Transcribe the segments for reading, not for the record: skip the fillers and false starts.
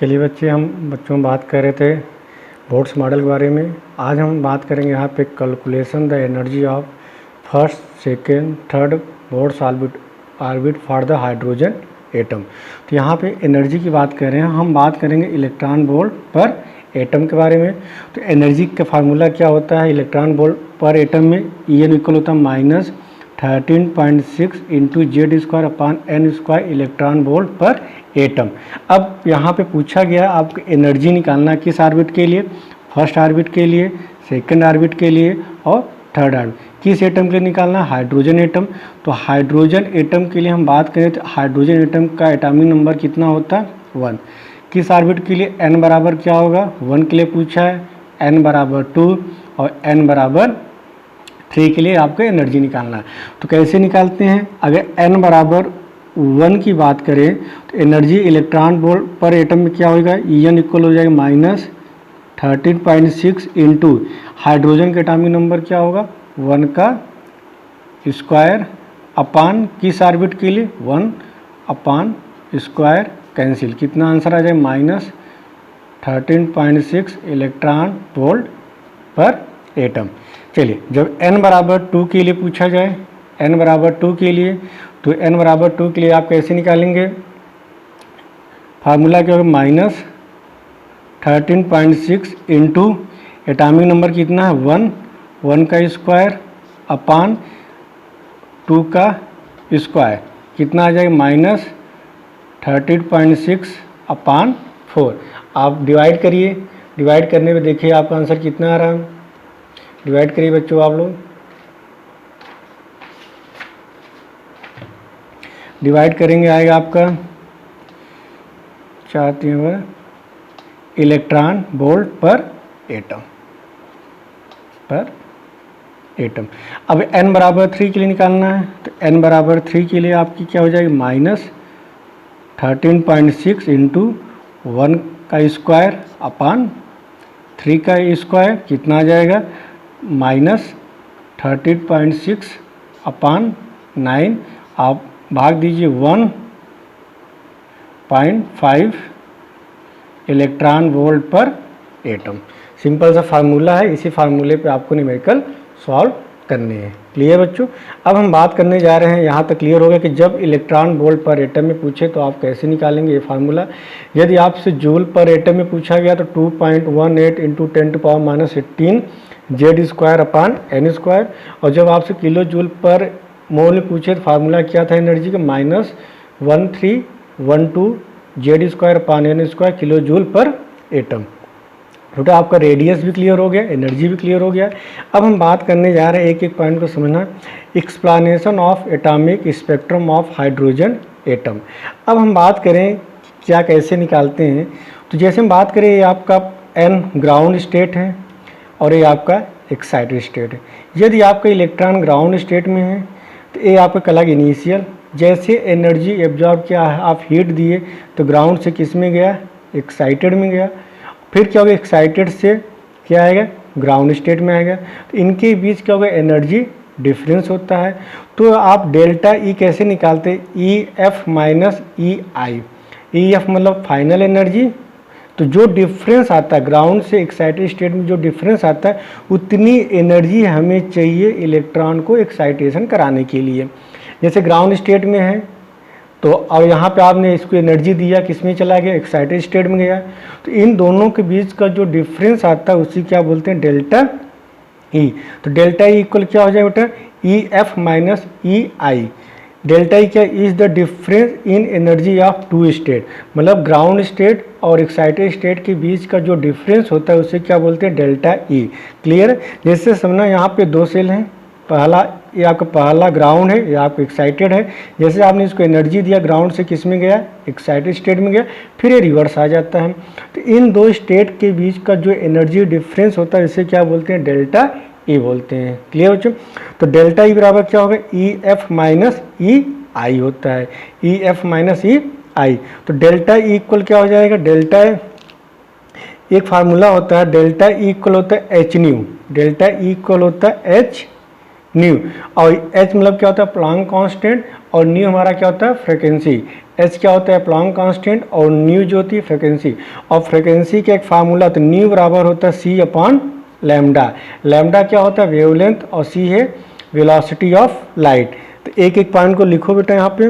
चलिए बच्चे, हम बच्चों में बात कर रहे थे बोर्ड्स मॉडल के बारे में। आज हम बात करेंगे यहाँ पे calculation the energy of first second third boards orbit for the hydrogen atom. तो यहाँ पे एनर्जी की बात कर रहे हैं, हम बात करेंगे इलेक्ट्रॉन वोल्ट पर एटम के बारे में। तो एनर्जी का फार्मूला क्या होता है इलेक्ट्रॉन वोल्ट पर एटम में? EN इक्वल होता है -13.6 into Z²/N² electron volt per atom. अब यहाँ पे पूछा गया आपको एनर्जी निकालना किस ऑर्बिट के लिए, फर्स्ट ऑर्बिट के लिए, सेकंड ऑर्बिट के लिए और थर्ड ऑर्बिट। किस एटम के लिए निकालना? Hydrogen atom. तो हाइड्रोजन एटम के लिए हम बात करें तो हाइड्रोजन एटम का एटॉमिक नंबर कितना होता है? 1। किस ऑर्बिट के लिए? n बराबर क्या होगा? 1 के लिए पूछा है, n बराबर 2 और n बराबर 3 के लिए आपको एनर्जी निकालना है। तो कैसे निकालते हैं? अगर n बराबर 1 की बात करें तो energy electron volt per atom में क्या होगा? EN इक्वल हो जाएगा -13.6 इंटू हाइड्रोजन का एटॉमिक नंबर क्या होगा? 1 का स्क्वायर अपान किस ऑर्बिट के लिए? 1 अपान स्क्वायर कैंसिल, कितना आंसर आ जाए? -13.6 इलेक्ट्रॉन वोल्ट पर एटम। चलिए, जब n बराबर 2 के लिए पूछा जाए, n बराबर 2 के लिए, तो n बराबर 2 के लिए आप कैसे निकालेंगे? फार्मूला क्या होगा? -13.6 इंटू एटॉमिक नंबर कितना है? 1 का स्क्वायर अपान 2 का स्क्वायर, कितना आ जाएगा? -13.6 अपान 4। आप डिवाइड करिए, डिवाइड करने में देखिए आपका आंसर कितना आ रहा है। डिवाइड करिए बच्चों आप लोग, डिवाइड करेंगे आएगा आपका 4 इलेक्ट्रॉन वोल्ट पर एटम अब n बराबर 3 के लिए निकालना है, तो n बराबर 3 के लिए आपकी क्या हो जाएगी? -13.6 इंटू 1 का स्क्वायर अपान 3 का स्क्वायर, कितना आ जाएगा? -13.6 अपान 9। आप भाग दीजिए 1.5 electron volt per atom. Simple सा फार्मूला है, इसी फार्मूले पे आपको न्यूमेरिकल सॉल्व करने हैं। क्लियर बच्चों? अब हम बात करने जा रहे हैं, यहाँ तक क्लियर हो गया कि जब इलेक्ट्रॉन वोल्ट पर एटम में पूछे तो आप कैसे निकालेंगे ये फार्मूला। यदि आपसे जूल पर एटम में पूछा गया तो 2.18 इंटू 10⁻18 Z²/N²। और जब आपसे किलो जूल पर मोल में पूछे तो फार्मूला क्या था एनर्जी का? -1312 Z²/N² किलो जूल पर एटम। छोटा आपका रेडियस भी क्लियर हो गया, एनर्जी भी क्लियर हो गया। अब हम बात करने जा रहे हैं, एक एक पॉइंट को समझना। Explanation of atomic spectrum of hydrogen atom. अब हम बात करें क्या कैसे निकालते हैं, तो जैसे हम बात करें ये आपका n ग्राउंड स्टेट है और ये आपका एक्साइटेड स्टेट है। यदि आपका इलेक्ट्रॉन ग्राउंड स्टेट में है तो ये आपका कहलाएगा इनिशियल। जैसे एनर्जी एब्जॉर्ब किया है, आप हीट दिए तो ग्राउंड से किस में गया? एक्साइटेड में गया। फिर क्या होगा? एक्साइटेड से क्या आएगा? ग्राउंड स्टेट में आएगा। तो इनके बीच क्या होगा? एनर्जी डिफरेंस होता है। तो आप डेल्टा ई कैसे निकालते? EF minus EI। EF मतलब फाइनल एनर्जी। तो जो डिफरेंस आता है ग्राउंड से एक्साइटेड स्टेट में, जो डिफरेंस आता है उतनी एनर्जी हमें चाहिए इलेक्ट्रॉन को एक्साइटेशन कराने के लिए। जैसे ग्राउंड स्टेट में है तो अब यहाँ पे आपने इसको एनर्जी दिया, किस में चला गया? एक्साइटेड स्टेट में गया। तो इन दोनों के बीच का जो डिफरेंस आता है उसी क्या बोलते हैं? Delta E. तो डेल्टा ई इक्वल क्या हो जाएगा बेटा? EF minus EI। Delta E क्या? Is the difference in energy of two state. मतलब ग्राउंड स्टेट और एक्साइटेड स्टेट के बीच का जो डिफरेंस होता है उसे क्या बोलते हैं? डेल्टा ई। क्लियर? जैसे समझना, यहाँ पे दो सेल हैं, पहला ये आपका पहला ग्राउंड है, ये आपका एक्साइटेड है। जैसे आपने इसको एनर्जी दिया, ग्राउंड से किस में गया? एक्साइटेड स्टेट में गया, फिर ये रिवर्स आ जाता है। तो इन दो स्टेट के बीच का जो एनर्जी डिफरेंस होता है इसे क्या बोलते हैं? डेल्टा ई बोलते हैं। क्लियर बच्चों? तो डेल्टा ई बराबर क्या होगा? EF माइनस EI होता है। EF minus EI। तो डेल्टा ई इक्वल क्या हो जाएगा? डेल्टा एक फार्मूला होता है, डेल्टा ई इक्वल होता है H new. Delta E equal होता है H न्यू। और H मतलब क्या होता है? Planck constant. और न्यू हमारा क्या होता है? फ्रीक्वेंसी। एच क्या होता है प्लैंक कांस्टेंट, और न्यू जो होती है फ्रिक्वेंसी, और फ्रिक्वेंसी का एक फार्मूला तो न्यू बराबर होता है सी अपॉन लैम्डा। लैम्डा क्या होता है वेवलेंथ, और सी है वेलोसिटी ऑफ लाइट। तो एक एक पॉइंट को लिखो बेटा यहाँ पे।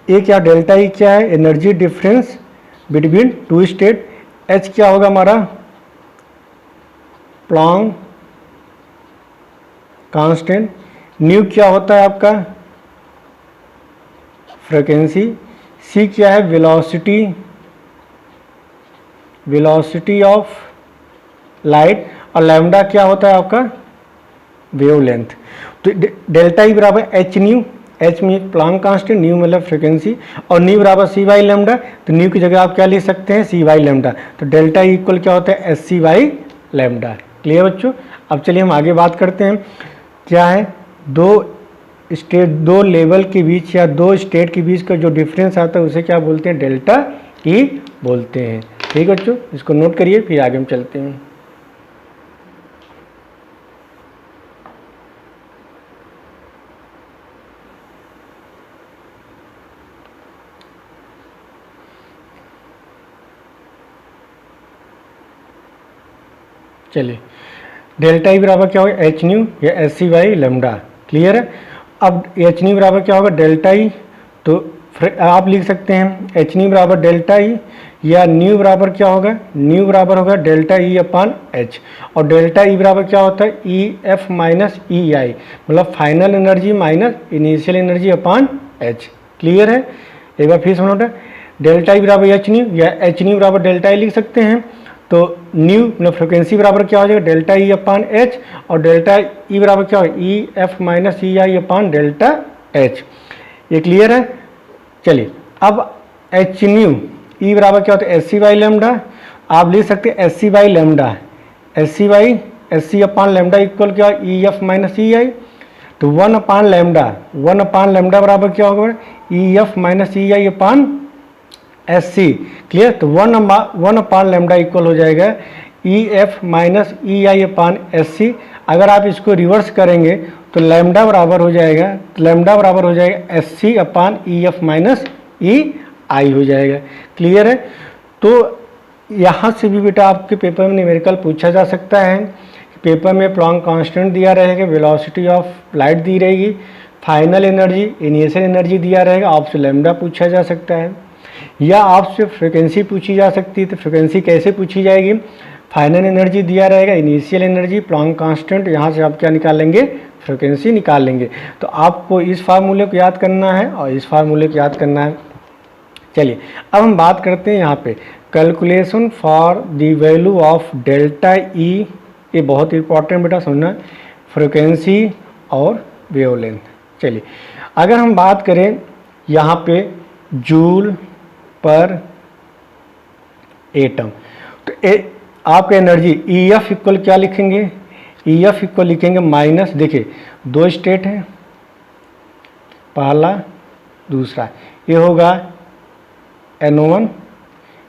ए क्या डेल्टा ई क्या है energy difference between two state. H क्या होगा हमारा प्लैंक कांस्टेंट। न्यू क्या होता है आपका फ्रिक्वेंसी। सी क्या है वेलोसिटी ऑफ लाइट, और लैम्डा क्या होता है आपका वेवलेंथ। तो डेल्टा ई बराबर एच न्यू, एच में प्लैंक कांस्टेंट, न्यू मतलब फ्रिक्वेंसी, और न्यू बराबर सी बाई लैम्डा। तो न्यू की जगह आप क्या लिख सकते हैं सी बाई लैम्डा। तो डेल्टा ई इक्वल क्या होता है S C by lambda. Clear बच्चों। अब चलिए हम आगे बात करते हैं क्या है दो लेवल के बीच या दो स्टेट के बीच का जो डिफरेंस आता है उसे क्या बोलते हैं डेल्टा ई बोलते हैं। ठीक है बच्चों, इसको नोट करिए फिर आगे हम चलते हैं। चलिए डेल्टा ई बराबर क्या होगा एच न्यू या S C by lambda. Clear है। अब एच न्यू बराबर क्या होगा डेल्टा ई, तो आप लिख सकते हैं एच न्यू बराबर डेल्टा ई, या न्यू बराबर क्या होगा न्यू बराबर होगा डेल्टा ई अपान एच, और डेल्टा ई बराबर क्या होता है E F minus E I, मतलब final energy minus initial energy upon H. Clear है। एक बार फिर समझो डेल्टा ई बराबर एच न्यू या एच न्यू बराबर डेल्टा ई लिख सकते हैं। तो न्यू मतलब फ्रिक्वेंसी बराबर क्या हो जाएगा डेल्टा ई अपान एच, और डेल्टा ई बराबर क्या होगा ई एफ माइनस ई आई अपान डेल्टा एच। ये क्लियर है। चलिए अब एच न्यू ई बराबर क्या होता है एस सी बाई लेमडा। आप लिख सकते हैं S C by lambda, S C upon lambda equal क्या ई एफ माइनस ई आई। तो वन अपान लेमडा बराबर क्या होगा ई एफ माइनस ई आई अपान एस सी। क्लियर। तो वन अपान लेमडा इक्वल हो जाएगा ई एफ माइनस ई आई अपान S C. अगर आप इसको रिवर्स करेंगे तो लेमडा बराबर हो जाएगा एस सी अपान ई एफ माइनस ई आई हो जाएगा। क्लियर है। तो यहाँ से भी बेटा आपके पेपर में न्यूमेरिकल पूछा जा सकता है। पेपर में प्लैंक कांस्टेंट दिया रहेगा, वेलोसिटी ऑफ लाइट दी रहेगी, फाइनल एनर्जी इनिशियल एनर्जी दिया रहेगा, आपसे लेमडा पूछा जा सकता है, या आपसे फ्रिक्वेंसी पूछी जा सकती है। तो फ्रिक्वेंसी कैसे पूछी जाएगी, फाइनल एनर्जी दिया रहेगा, इनिशियल एनर्जी, प्लैंक कांस्टेंट, यहाँ से आप क्या निकाल लेंगे फ्रिक्वेंसी निकाल लेंगे। तो आपको इस फार्मूले को याद करना है और इस फार्मूले को याद करना है। चलिए अब हम बात करते हैं यहाँ पे calculation for the value of delta E. ये बहुत इंपॉर्टेंट बेटा समझना, फ्रिक्वेंसी और वेवलेंथ। चलिए अगर हम बात करें यहाँ पे जूल पर एटम, तो आपका एनर्जी ई एफ इक्वल क्या लिखेंगे, ई एफ इक्वल लिखेंगे माइनस, देखिए दो स्टेट हैं, पहला दूसरा, ये होगा N1,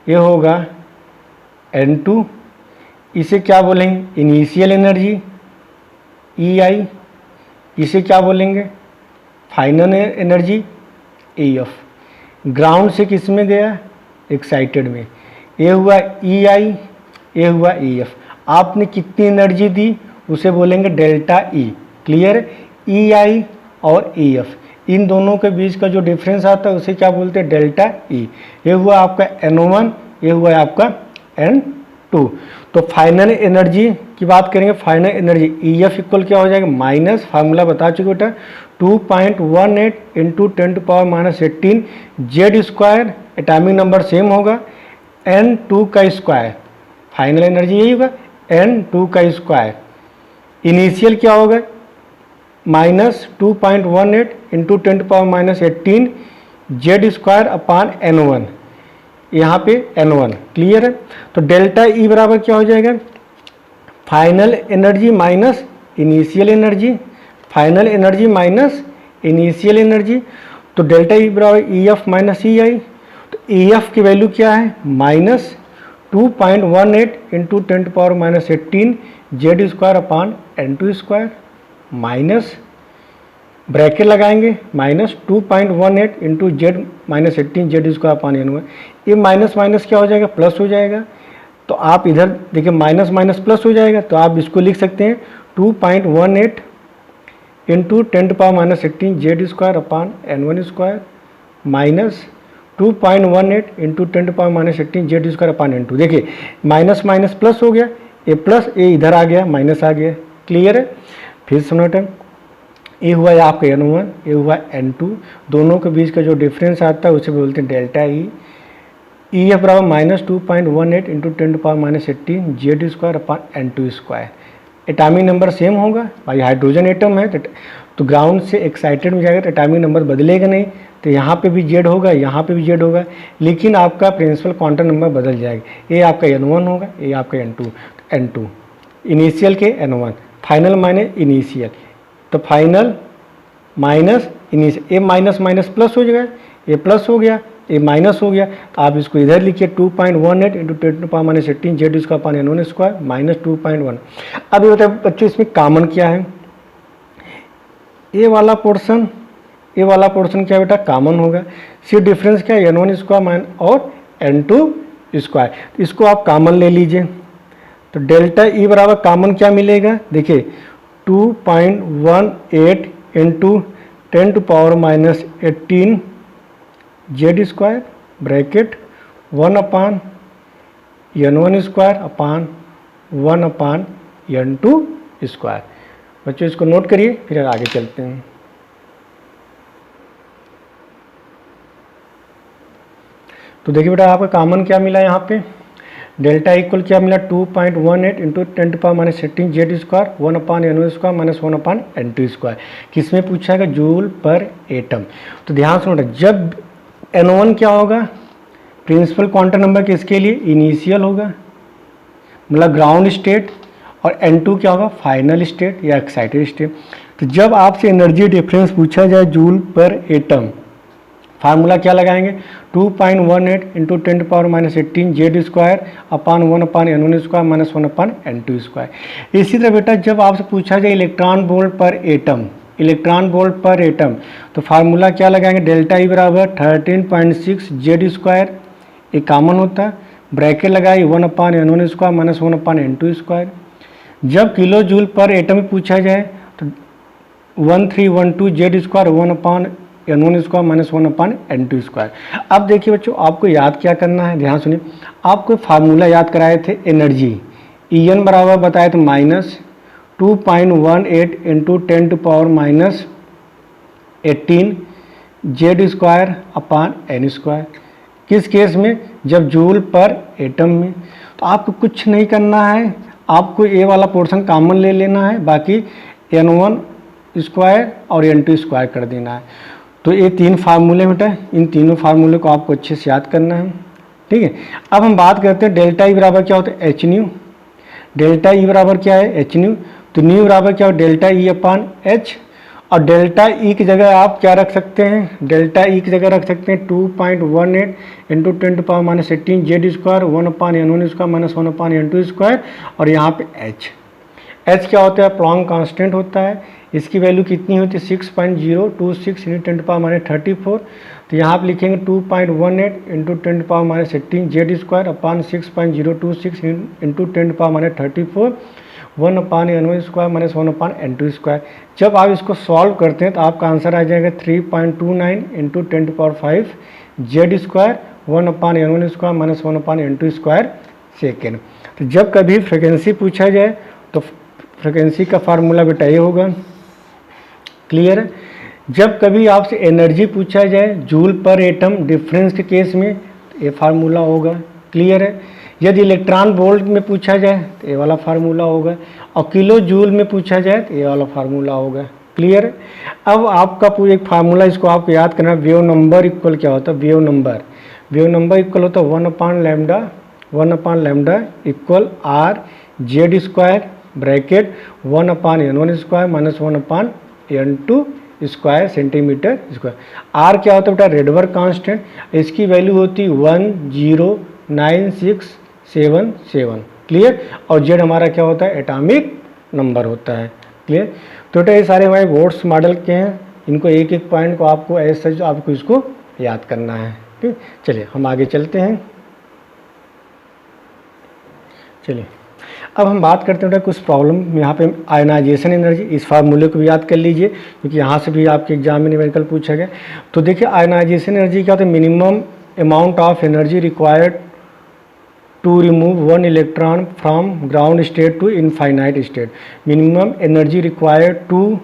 ये होगा N2, इसे क्या बोलेंगे इनिशियल एनर्जी ई आई, इसे क्या बोलेंगे final energy E F. Ground से किस में गया एक्साइटेड में, ये हुआ ई आई, ये हुआ ई एफ। आपने कितनी एनर्जी दी उसे बोलेंगे डेल्टा ई। क्लियर। ई आई और ई एफ इन दोनों के बीच का जो डिफरेंस आता है उसे क्या बोलते हैं डेल्टा ई। ये हुआ आपका N1, ये हुआ आपका N2। तो फाइनल एनर्जी की बात करेंगे, final energy E F equal क्या हो जाएगा माइनस, फार्मूला बता चुके बेटा 2.18 into 10⁻18 Z square, atomic number same होगा, N2 का स्क्वायर, फाइनल एनर्जी यही होगा N2 का स्क्वायर। इनिशियल क्या होगा minus 2.18 into 10⁻18 Z square upon N1, यहाँ पे N1। क्लियर है। तो डेल्टा ई बराबर क्या हो जाएगा final energy minus initial energy, final energy minus initial energy. तो डेल्टा ई बराबर ई एफ माइनस ई आई। तो ई एफ की वैल्यू क्या है minus 2.18 into 10⁻18 Z square upon N2 square, minus bracket लगाएंगे -2.18 into Z minus 18 Z square upon N one. ये minus minus क्या हो जाएगा, प्लस हो जाएगा। तो आप इधर देखिए माइनस माइनस प्लस हो जाएगा, तो आप इसको लिख सकते हैं 2.18 into 10⁻⁻18 Z square upon N one square minus 2.18 into 10⁻⁻18 Z square upon N two. देखिए माइनस माइनस प्लस हो गया, ए प्लस ए इधर आ गया, माइनस आ गया। क्लियर है? फिर सुनो, ये हुआ है आपका एन वन, ये हुआ एन टू, दोनों के बीच का जो डिफरेंस आता है उसे बोलते हैं डेल्टा ई। ई एफ बराबर -2.18 into 10⁻⁻18 Z square upon N two square. Atomic number same होगा भाई, हाइड्रोजन एटम है तो ग्राउंड से एक्साइटेड में जाएगा तो एटॉमिक नंबर बदलेगा नहीं, तो यहाँ पे भी जेड होगा, यहाँ पे भी जेड होगा, लेकिन आपका प्रिंसिपल क्वांटम नंबर बदल जाएगा। ये आपका एन वन होगा, ये आपका एन टू इनिशियल के N one, final minus initial, तो फाइनल माइनस इनिशियल, ये माइनस माइनस प्लस हो जाएगा, ये प्लस हो गया, ये माइनस हो गया, तो आप इसको इधर लिखिए 2.18 into 10⁻⁻18 Z square upon N one square minus 2.1। अब ये बताए बच्चों इसमें कॉमन क्या है, ये वाला पोर्शन क्या बेटा कॉमन होगा, सिर्फ डिफरेंस क्या है एन वन स्क्वायर और एन टू स्क्वायर, इसको आप कॉमन ले लीजिए। तो डेल्टा ई बराबर कॉमन क्या मिलेगा, देखिए 2.18 into 10⁻⁻18 Z square bracket 1 upon N one square upon 1 upon N two square. बच्चों इसको नोट करिए, फिर आगे चलते हैं। तो देखिए बेटा आपका कॉमन क्या मिला यहाँ पे, डेल्टा इक्वल क्या मिला 2.18 into 10⁻⁻18 Z square 1 upon N one square minus 1 upon N two square. किसमें पूछा है, जूल पर एटम। तो ध्यान सुनो, जब एन वन क्या होगा, प्रिंसिपल क्वांटम नंबर किसके लिए, इनिशियल होगा मतलब ग्राउंड स्टेट, और एन टू क्या होगा, फाइनल स्टेट या एक्साइटेड स्टेट। तो जब आपसे एनर्जी डिफरेंस पूछा जाए जूल पर एटम, फार्मूला क्या लगाएंगे 2.18 into 10⁻⁻18 Z square upon 1 upon N one square minus 1 upon N two square. इसी तरह बेटा जब आपसे पूछा जाए इलेक्ट्रॉन वोल्ट पर एटम, तो फार्मूला क्या लगाएंगे, डेल्टा ई बराबर 13.6 जेड स्क्वायर, ये कॉमन होता है, ब्रैकेट लगाई 1 upon N one square minus 1 upon N two square. जब किलो जूल पर एटम पूछा जाए तो 1312 Z square 1 upon N one square minus 1 upon N two square. अब देखिए बच्चों आपको याद क्या करना है, ध्यान सुनिए, आपको फार्मूला याद कराए थे एनर्जी, ई एन बराबर बताए थे minus 2.18 into 10⁻⁻18 Z square upon N square. किस केस में, जब जूल पर एटम में। तो आपको कुछ नहीं करना है, आपको ये वाला पोर्शन कॉमन ले लेना है, बाकी एन वन स्क्वायर और एन टू स्क्वायर कर देना है। तो ये तीन फार्मूले बेटा, इन तीनों फार्मूले को आपको अच्छे से याद करना है, ठीक है। अब हम बात करते हैं डेल्टा ई बराबर क्या होता है, एच न्यू। डेल्टा ई बराबर क्या है, एच न्यू। तो न्यू बराबर क्या हो, डेल्टा ई अपान एच, और डेल्टा ई की जगह आप क्या रख सकते हैं, डेल्टा ई की जगह रख सकते हैं 2.18 into 10⁻⁻18 Z square 1 upon N one square minus 1 upon N two square, और यहाँ पे एच। एच क्या होता है, प्लॉन्क कांस्टेंट होता है, इसकी वैल्यू कितनी होती है 6.026 इंटू 10⁻34। तो यहाँ पे लिखेंगे 2.18 into 10⁻18 Z square upon 6.026 into 10⁻34 1 upon N one square minus 1 upon N two square. जब आप इसको सॉल्व करते हैं तो आपका आंसर आ जाएगा 3.29 into 10⁵ Z square 1 upon N one square minus 1 upon N two square second. तो जब कभी फ्रिक्वेंसी पूछा जाए तो फ्रिक्वेंसी का फार्मूला बेटा ये होगा, क्लियर है। जब कभी आपसे एनर्जी पूछा जाए जूल पर एटम डिफरेंस के केस में तो ये फार्मूला होगा, क्लियर है। यदि इलेक्ट्रॉन वोल्ट में पूछा जाए तो ये वाला फार्मूला होगा, और किलो जूल में पूछा जाए तो ये वाला फार्मूला होगा, क्लियर है। अब आपका पूरा एक फार्मूला, इसको आपको याद करना, वेव नंबर इक्वल क्या होता है, वेव नंबर इक्वल होता है 1 upon lambda equal R Z square bracket 1 upon N one square minus 1 upon N two square centimetre square. R क्या होता है बेटा, रेडबर्ग कांस्टेंट, इसकी वैल्यू होती 1096777, क्लियर। और जेड हमारा क्या होता है, एटॉमिक नंबर होता है, क्लियर। तो बेटा ये सारे हमारे बोर्ड्स मॉडल के हैं, इनको एक एक पॉइंट को आपको ऐसा जो आपको इसको याद करना है। ठीक, चलिए हम आगे चलते हैं। चलिए अब हम बात करते हैं कुछ प्रॉब्लम यहाँ पे आयनाइजेशन एनर्जी, इस फार्मूले को भी याद कर लीजिए क्योंकि यहाँ से भी आपके एग्जाम में न्यूमेरिकल पूछा गया। तो देखिए आयनाइजेशन एनर्जी क्या होता है, minimum amount of energy required to remove one electron from ground state to infinite state. Minimum energy required to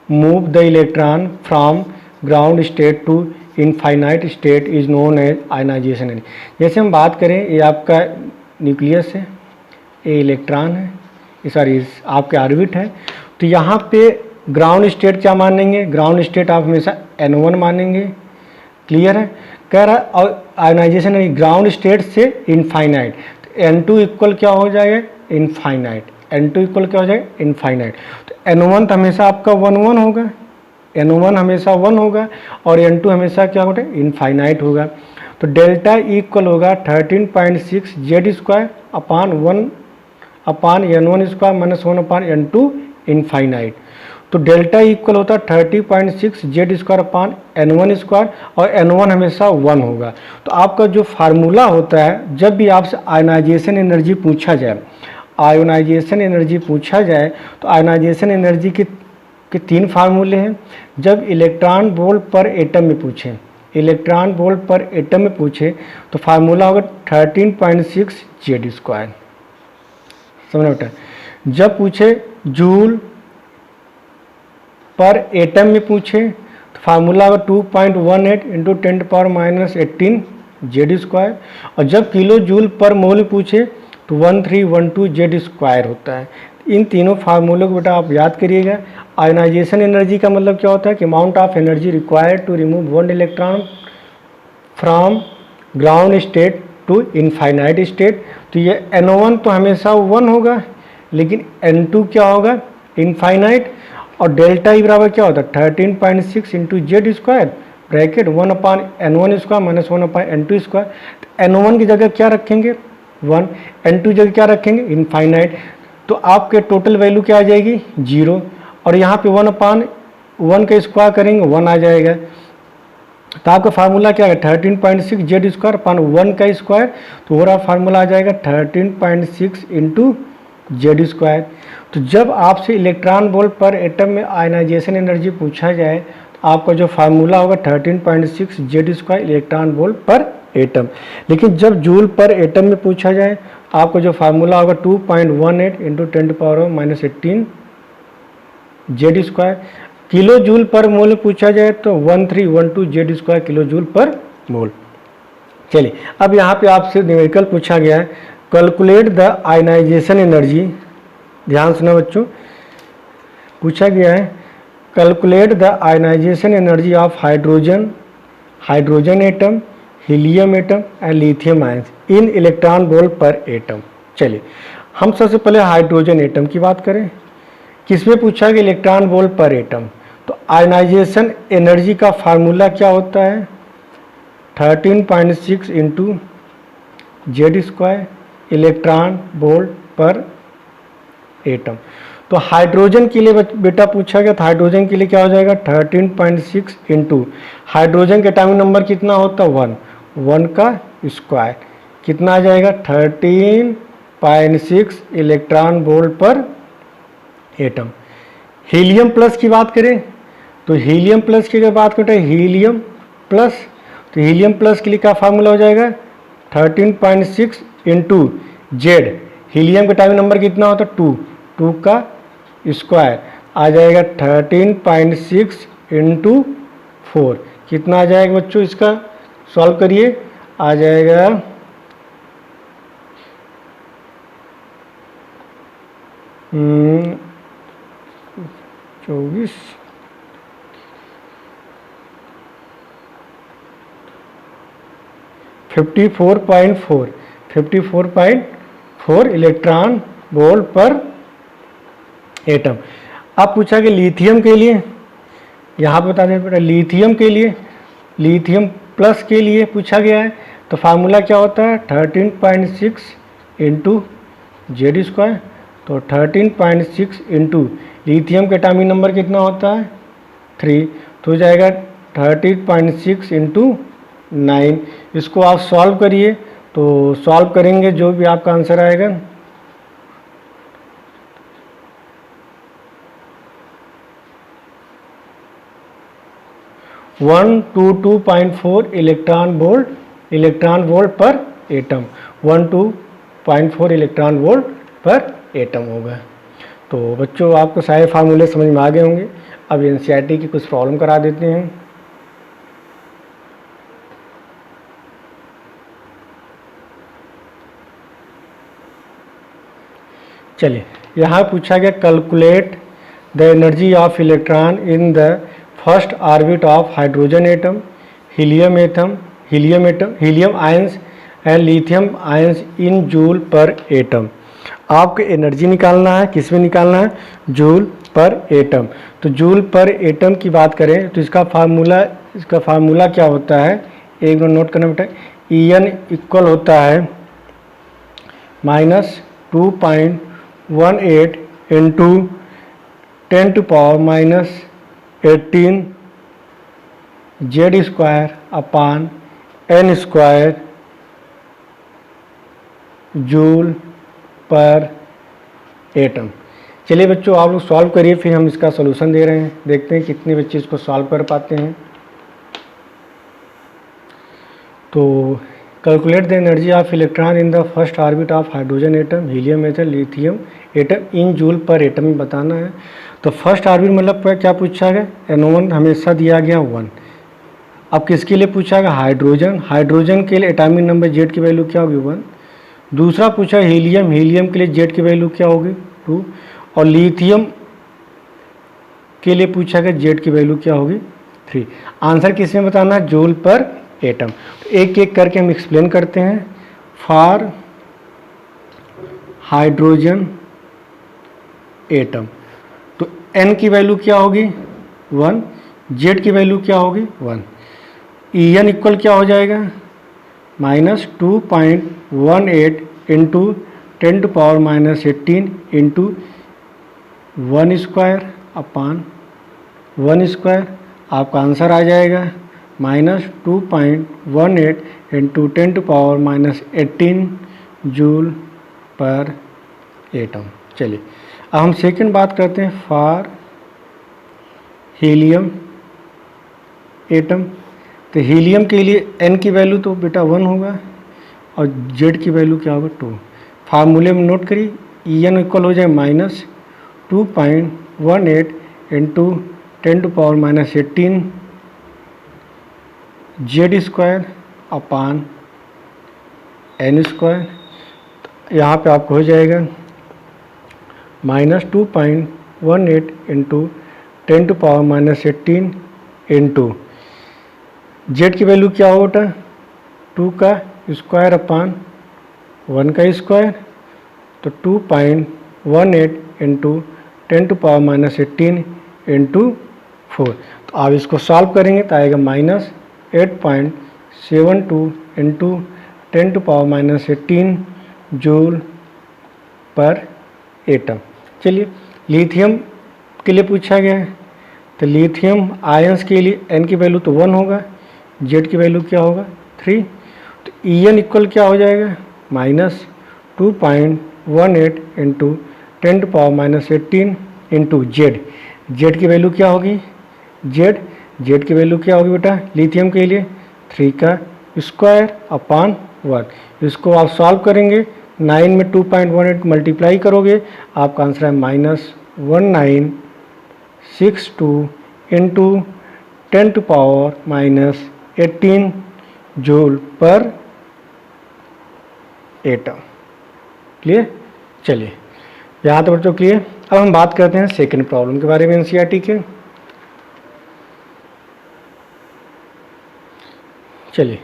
move the electron from ground state to infinite state is known as ionisation energy. जैसे हम बात करें, ये आपका nucleus है, ये electron है, sorry आपके ऑर्बिट है। तो यहाँ पे ग्राउंड स्टेट क्या मानेंगे, ग्राउंड स्टेट आप हमेशा N1 मानेंगे। क्लियर है, कह रहा है और आयनाइजेशन एनर्जी ग्राउंड स्टेट से इनफाइनाइट, तो N2 इक्वल क्या हो जाएगा, इनफाइनाइट। N2 इक्वल क्या हो जाएगा, इनफाइनाइट। तो N1 तो हमेशा आपका 1 होगा, N1 हमेशा 1 होगा और N2 हमेशा क्या होगा, इनफाइनाइट होगा। तो डेल्टा इक्वल होगा 13.6 Z² अपान 1 अपान N1 स्क्वायर माइनस 1 अपान N2 इनफाइनाइट। तो डेल्टा इक्वल होता है 30.6 Z² अपान N1 स्क्वायर और N1 हमेशा 1 होगा। तो आपका जो फार्मूला होता है, जब भी आपसे आयनाइजेशन एनर्जी पूछा जाए, आयोनाइजेशन एनर्जी पूछा जाए तो आयोनाइजेशन एनर्जी के 3 फार्मूले हैं। जब इलेक्ट्रॉन वोल्ट पर एटम में पूछे, इलेक्ट्रॉन वोल्ट पर एटम में पूछे तो फार्मूला होगा 13.6 Z²। समझ बेटा। जब पूछे जूल पर एटम में पूछे तो फार्मूला होगा 2.18 इंटू 10⁻⁻18 Z²। और जब किलो जूल पर मोल पूछे तो 1312 Z² होता है। इन तीनों फार्मूलों को बेटा आप याद करिएगा। आयोनाइजेशन एनर्जी का मतलब क्या होता है कि amount of energy required to remove one electron from ground state to infinite state. तो ये N1 तो हमेशा 1 होगा, लेकिन N2 क्या होगा, इनफाइनाइट। और डेल्टा ई बराबर क्या होता है 13.6 इंटू Z² ब्रैकेट 1 अपान N1 स्क्वायर माइनस 1 अपान N2 स्क्वायर। तो N1 की जगह क्या रखेंगे 1, N2 जगह क्या रखेंगे इनफाइनाइट। तो आपके टोटल वैल्यू क्या आ जाएगी 0, और यहाँ पे 1 अपान 1 का स्क्वायर करेंगे 1 आ जाएगा। तो आपका फार्मूला क्या है 13.6 Z² अपान 1 का स्क्वायर, तो वो फार्मूला आ जाएगा 13.6 इंटू Z²। तो जब आपसे इलेक्ट्रॉन वोल्ट पर एटम में आयनाइजेशन एनर्जी पूछा जाए तो आपका जो फार्मूला होगा 13.6 Z² electron volt per atom. लेकिन जब जूल पर एटम में पूछा जाए आपको जो फार्मूला होगा 2.18 इंटू 10⁻⁻18 Z²। किलो जूल पर मोल पूछा जाए तो 1312 Z² किलो जूल पर मोल। चलिए अब यहाँ पे आपसे न्यूमेरिकल पूछा गया है, कैलकुलेट द आयनाइजेशन एनर्जी। ध्यान सुना बच्चों, पूछा गया है calculate the ionisation energy of hydrogen, hydrogen atom, helium atom and lithium ions in electron volt per atom. चलिए हम सबसे पहले हाइड्रोजन एटम की बात करें। किसमें पूछा गया इलेक्ट्रॉन वोल्ट पर एटम। तो आयनाइजेशन एनर्जी का फार्मूला क्या होता है 13.6 into Z² electron volt per atom. तो हाइड्रोजन के लिए बेटा पूछा गया, तो हाइड्रोजन के लिए क्या हो जाएगा 13.6 इंटू हाइड्रोजन का एटॉमिक नंबर कितना होता है 1 का स्क्वायर, कितना आ जाएगा 13.6 electron volt per atom. Helium plus की बात करें तो हीलियम प्लस की अगर बात करें हीलियम प्लस, तो हीलियम प्लस के लिए क्या फार्मूला हो जाएगा 13.6 इंटू जेड, हीलियम का एटॉमिक नंबर कितना होता है 2 का स्क्वायर आ जाएगा 13.6 इंटू 4, कितना आ जाएगा बच्चों, इसका सॉल्व करिए, आ जाएगा 24 54.4 इलेक्ट्रॉन वोल्ट पर एटम। अब पूछा कि लिथियम के लिए, यहाँ पे बता दें बेटा लिथियम के लिए, लिथियम प्लस के लिए पूछा गया है, तो फार्मूला क्या होता है 13.6 इंटू Z²। तो 13.6 इंटू लिथियम का एटॉमिक नंबर कितना होता है 3, तो हो जाएगा 30.6 इंटू 9। इसको आप सॉल्व करिए, तो सॉल्व करेंगे जो भी आपका आंसर आएगा 122.4 electron volt per atom, 122.4 electron volt per atom होगा। तो बच्चों आपको सारे फार्मूले समझ में आ गए होंगे। अब एनसीईआरटी की कुछ प्रॉब्लम करा देते हैं। चलिए, यहाँ पूछा गया calculate the energy of electron in the first orbit of hydrogen atom, helium ions and lithium ions in joule पर एटम। आपको एनर्जी निकालना है, किस में निकालना है? जूल पर एटम। तो जूल पर एटम की बात करें तो इसका फार्मूला क्या होता है, एक मिनट नोट करना बेटा। En इक्वल होता है -2.18 into 10⁻⁻18 Z square upon N square joule पर एटम। चलिए बच्चों आप लोग सॉल्व करिए, फिर हम इसका सॉल्यूशन दे रहे हैं, देखते हैं कितने बच्चे इसको सॉल्व कर पाते हैं। तो calculate the energy of electron in the first orbit of hydrogen atom, helium atom, lithium atom in joule पर एटम में बताना है। तो फर्स्ट ऑर्बिट मतलब क्या पूछा गया? N1 हमेशा दिया गया 1। अब किसके लिए पूछा गया? हाइड्रोजन के लिए एटॉमिक नंबर जेड की वैल्यू क्या होगी? 1। दूसरा पूछा हीलियम के लिए जेड की वैल्यू क्या होगी? 2। और लिथियम के लिए पूछा गया जेड की वैल्यू क्या होगी? 3। आंसर किस में बताना है? जूल पर एटम। तो एक एक करके हम एक्सप्लेन करते हैं। फॉर हाइड्रोजन एटम तो N की वैल्यू क्या होगी? 1। जेड की वैल्यू क्या होगी? 1। En इक्वल क्या हो जाएगा? -2.18 into 10⁻⁻18 into 1 square upon 1 square. आपका आंसर आ जाएगा -2.18 इंटू 10⁻⁻18 जूल पर एटम। चलिए अब हम सेकंड बात करते हैं फॉर हीलियम एटम। तो हीलियम के लिए N की वैल्यू तो बेटा 1 होगा और Z की वैल्यू क्या होगा? 2। फार्मूले में नोट करिए, En इक्वल हो जाए -2.18 into 10⁻⁻18 Z square upon N square. यहाँ पे आपको हो जाएगा -2.18 इंटू 10⁻⁻18 इंटू जेड की वैल्यू क्या होगा बेटा? 2 का स्क्वायर अपान 1 का स्क्वायर। तो 2.18 इंटू 10⁻⁻18 इंटू 4। तो आप इसको सॉल्व करेंगे तो आएगा -8.72 इंटू 10⁻⁻18 जूल पर एटम। चलिए लिथियम के लिए पूछा गया है, तो लिथियम आयंस के लिए N की वैल्यू तो 1 होगा, Z की वैल्यू क्या होगा? 3। तो En इक्वल क्या हो जाएगा? -2.18 इंटू 10⁻⁻18 इंटू Z की वैल्यू क्या होगी? Z की वैल्यू क्या होगी बेटा लिथियम के लिए? 3 का स्क्वायर अपान 1। इसको आप सॉल्व करेंगे, 9 में 2.18 मल्टीप्लाई करोगे, आपका आंसर है -1962 इंटू 10⁻⁻18 जूल पर एटम। क्लियर? चलिए यहाँ तो बच्चों क्लियर। अब हम बात करते हैं सेकंड प्रॉब्लम के बारे में एनसीईआरटी के। चलिए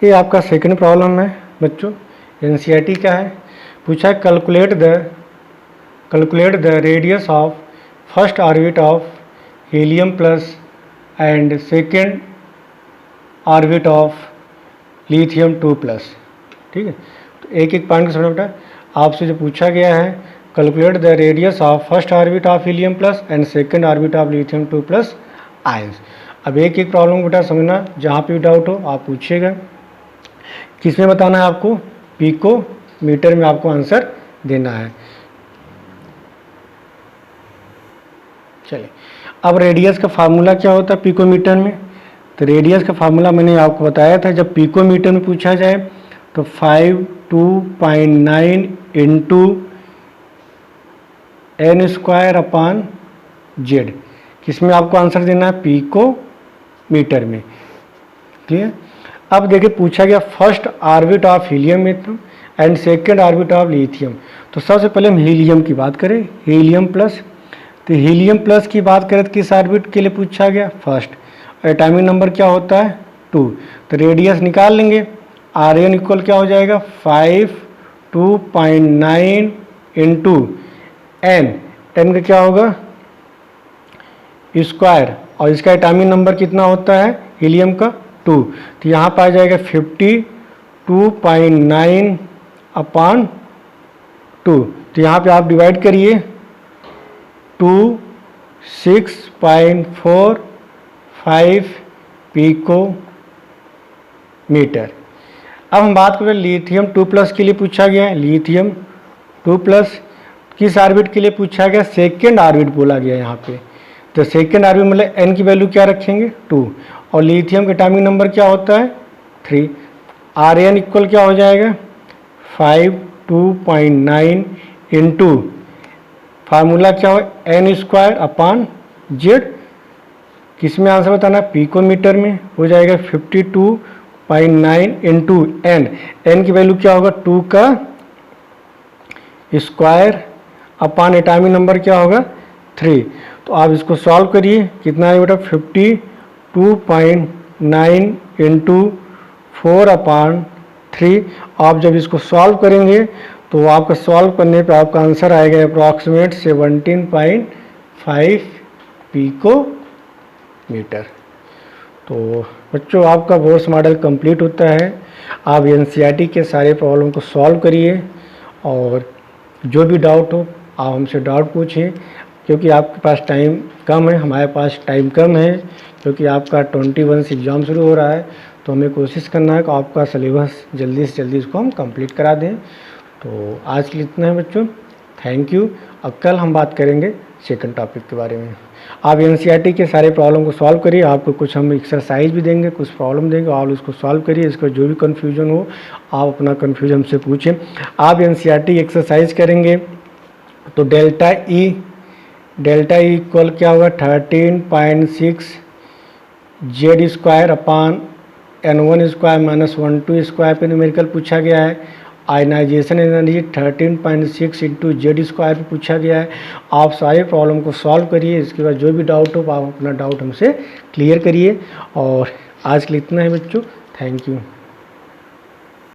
ये आपका सेकंड प्रॉब्लम है बच्चों, एनसीईआरटी का है। पूछा calculate the radius of first orbit of helium plus and second orbit of lithium 2+। ठीक है, तो एक एक पॉइंट को समझना बेटा। आपसे जो पूछा गया है calculate the radius of first orbit of helium plus and second orbit of lithium 2+। Ions. अब एक एक प्रॉब्लम बेटा समझना, जहाँ पे भी डाउट हो आप पूछिएगा। किसमें बताना है आपको? पिको मीटर में आपको आंसर देना है। चलिए, अब रेडियस का फार्मूला क्या होता है पिकोमीटर में? तो रेडियस का फार्मूला मैंने आपको बताया था, जब पिकोमीटर में पूछा जाए तो 52.9 into N square upon Z. किसमें आपको आंसर देना है? पिकोमीटर में। क्लियर? अब देखिए पूछा गया first orbit of helium and second orbit of lithium. तो सबसे पहले हम हीलियम की बात करें, हीलियम प्लस। तो हीलियम प्लस की बात करें तो किस ऑर्बिट के लिए पूछा गया? फर्स्ट। एटॉमिक नंबर क्या होता है? 2। तो रेडियस निकाल लेंगे, आर एन इक्वल क्या हो जाएगा? 52.9 इंटू एन, एन का क्या होगा? स्क्वायर, और इसका एटॉमिक नंबर कितना होता है हीलियम का? 2। तो यहाँ पर आ जाएगा 52.9 अपान 2। तो यहाँ पे आप डिवाइड करिए, 2 6.45 पिको मीटर। अब हम बात करें लिथियम 2+ के लिए पूछा गया है। लिथियम 2+ किस ऑर्बिट के लिए पूछा गया? सेकेंड ऑर्बिट बोला गया यहाँ पे। तो सेकेंड ऑर्बिट मतलब एन की वैल्यू क्या रखेंगे? 2। और लिथियम का एटॉमिक नंबर क्या होता है? 3। आर एन इक्वल क्या हो जाएगा? 52.9 इंटू फार्मूला क्या हो? N square upon Z. किस में आंसर बताना? पिकोमीटर में हो जाएगा 52.9 इंटू एन। एन की वैल्यू क्या होगा? 2 का स्क्वायर अपान एटॉमिक नंबर क्या होगा? 3। तो आप इसको सॉल्व करिए, कितना है बेटा? 52.9 इंटू 4/3। आप जब इसको सॉल्व करेंगे तो आपका सॉल्व करने पे आपका आंसर आएगा अप्रॉक्सीमेट 17.5 पिको मीटर। तो बच्चों आपका बोर्स मॉडल कंप्लीट होता है। आप एनसीईआरटी के सारे प्रॉब्लम को सॉल्व करिए, और जो भी डाउट हो आप हमसे डाउट पूछिए, क्योंकि आपके पास टाइम कम है, हमारे पास टाइम कम है, क्योंकि आपका 21 से एग्ज़ाम शुरू हो रहा है। तो हमें कोशिश करना है कि आपका सिलेबस जल्दी से जल्दी इसको हम कंप्लीट करा दें। तो आज के लिए इतना है बच्चों, थैंक यू। अब कल हम बात करेंगे सेकंड टॉपिक के बारे में। आप एनसीईआरटी के सारे प्रॉब्लम को सॉल्व करिए, आपको कुछ हम एक्सरसाइज भी देंगे, कुछ प्रॉब्लम देंगे, आप उसको सॉल्व करिए। इसका जो भी कन्फ्यूजन हो आप अपना कन्फ्यूजन हमसे पूछें। आप एनसीईआरटी एक्सरसाइज करेंगे तो डेल्टा ई इक्वल क्या होगा? 13.6 Z square upon N1 square minus 1/2 square पे न्यूमेरिकल पूछा गया है। Ionisation energy 13.6 into Z square पे पूछा गया है। आप सारे प्रॉब्लम को सॉल्व करिए, इसके बाद जो भी डाउट हो आप अपना डाउट हमसे क्लियर करिए। और आज के लिए इतना है बच्चों, थैंक यू।